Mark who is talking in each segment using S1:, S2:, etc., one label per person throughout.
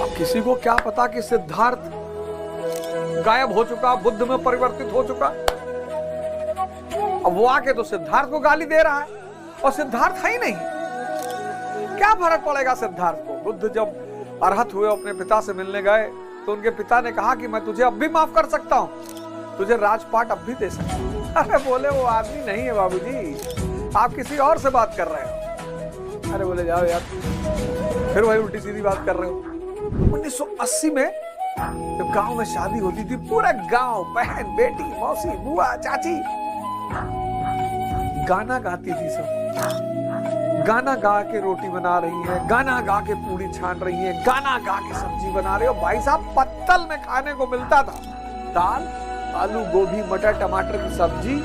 S1: अब किसी को क्या पता कि सिद्धार्थ गायब हो चुका, बुद्ध में परिवर्तित हो चुका। अब वो आके तो सिद्धार्थ को गाली दे रहा है और सिद्धार्थ है ही नहीं। क्या फर्क पड़ेगा सिद्धार्थ को? बुद्ध जब अरहत हुए अपने पिता से मिलने गए तो उनके पिता ने कहा कि मैं तुझे अब भी माफ कर सकता हूं, तुझे राजपाट अब भी दे सकता हूं। अरे बोले वो आदमी नहीं है बाबूजी, आप किसी और से बात कर रहे हो। अरे बोले जाओ यार, फिर वही उल्टी सीधी बात कर रहे हो। 1980 में जब गांव में शादी होती थी, पूरा गांव, बहन, बेटी, मौसी, बुआ, चाची गाना गाती थी। सब गाना गा के रोटी बना रही है, गाना गा के पूरी छान रही है, गाना गा के सब्जी बना रही हो। भाई साहब पत्तल में खाने को मिलता था दाल, आलू, गोभी, मटर, टमाटर की सब्जी,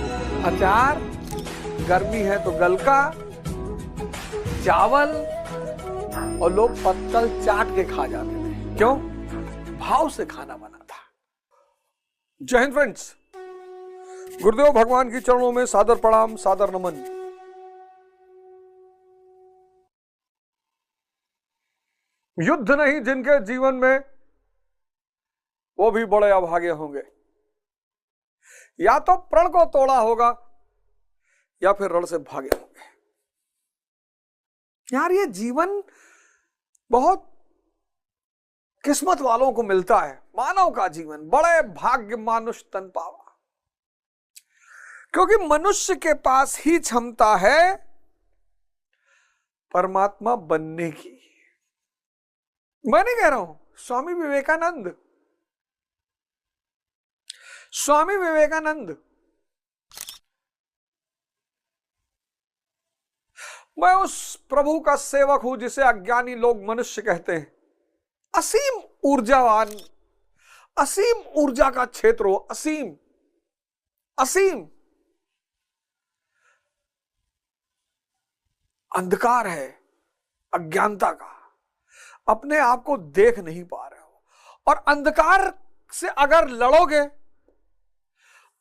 S1: अचार, गर्मी है तो गलका, चावल, और लोग पत्तल चाट के खा जाते थे। क्यों? भाव से खाना बना था। जय हिंद फ्रेंड्स, गुरुदेव भगवान की चरणों में सादर प्रणाम, सादर नमन। युद्ध नहीं जिनके जीवन में, वो भी बड़े अभागे होंगे। या तो प्रण को तोड़ा होगा या फिर रण से भागे होंगे। यार ये जीवन बहुत किस्मत वालों को मिलता है। मानव का जीवन बड़े भाग्य मानुष तन पावा, क्योंकि मनुष्य के पास ही क्षमता है परमात्मा बनने की। मैं नहीं कह रहा हूं, स्वामी विवेकानंद, स्वामी विवेकानंद, मैं उस प्रभु का सेवक हूं जिसे अज्ञानी लोग मनुष्य कहते हैं। असीम ऊर्जावान, असीम ऊर्जा का क्षेत्र हो, असीम, असीम अंधकार है अज्ञानता का, अपने आप को देख नहीं पा रहे हो। और अंधकार से अगर लड़ोगे,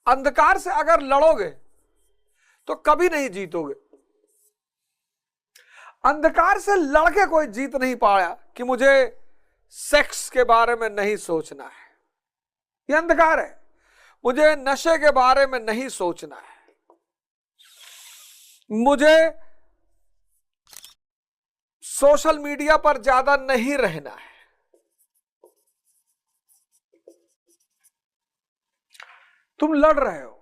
S1: अंधकार से अगर लड़ोगे तो कभी नहीं जीतोगे। अंधकार से लड़के कोई जीत नहीं पाया कि मुझे सेक्स के बारे में नहीं सोचना है, यह अंधकार है। मुझे नशे के बारे में नहीं सोचना है, मुझे सोशल मीडिया पर ज्यादा नहीं रहना है। तुम लड़ रहे हो,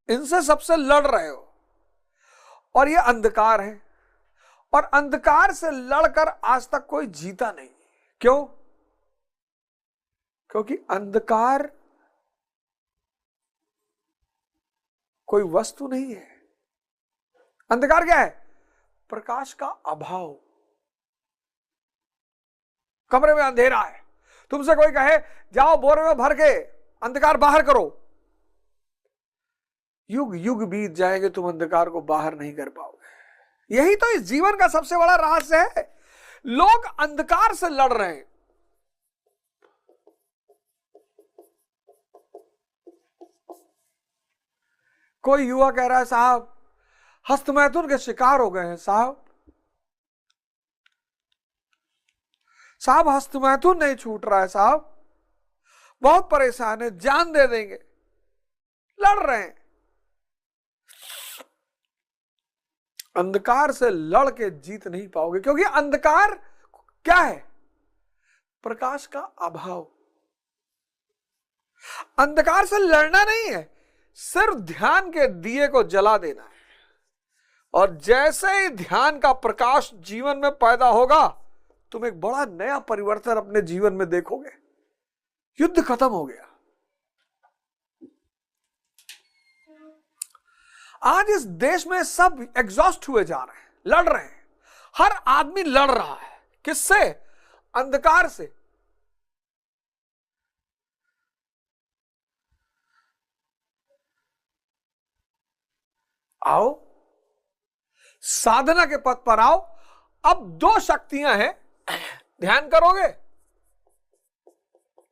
S1: इनसे सबसे लड़ रहे हो, और ये अंधकार है। और अंधकार से लड़कर आज तक कोई जीता नहीं। क्यों? क्योंकि अंधकार कोई वस्तु नहीं है। अंधकार क्या है? प्रकाश का अभाव। कमरे में अंधेरा है, तुमसे कोई कहे जाओ बोरे में भर के अंधकार बाहर करो, युग युग बीत जाएंगे, तुम अंधकार को बाहर नहीं कर पाओगे। यही तो इस जीवन का सबसे बड़ा रहस्य है। लोग अंधकार से लड़ रहे हैं। कोई युवा कह रहा है साहब हस्तमैथुन के शिकार हो गए हैं, साहब हस्तमैथुन नहीं छूट रहा है, साहब बहुत परेशान है, जान दे देंगे। लड़ रहे हैं। अंधकार से लड़ के जीत नहीं पाओगे, क्योंकि अंधकार क्या है? प्रकाश का अभाव। अंधकार से लड़ना नहीं है, सिर्फ ध्यान के दिए को जला देना है। और जैसे ही ध्यान का प्रकाश जीवन में पैदा होगा, तुम एक बड़ा नया परिवर्तन अपने जीवन में देखोगे। युद्ध खत्म हो गया। आज इस देश में सब एग्जॉस्ट हुए जा रहे हैं, लड़ रहे हैं। हर आदमी लड़ रहा है। किससे? अंधकार से। आओ, साधना के पथ पर आओ। अब दो शक्तियां हैं, ध्यान करोगे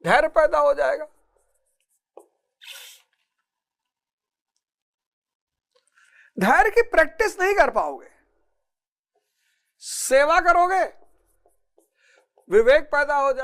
S1: धैर्य पैदा हो जाएगा। धैर्य की प्रैक्टिस नहीं कर पाओगे। सेवा करोगे, विवेक पैदा हो जाए।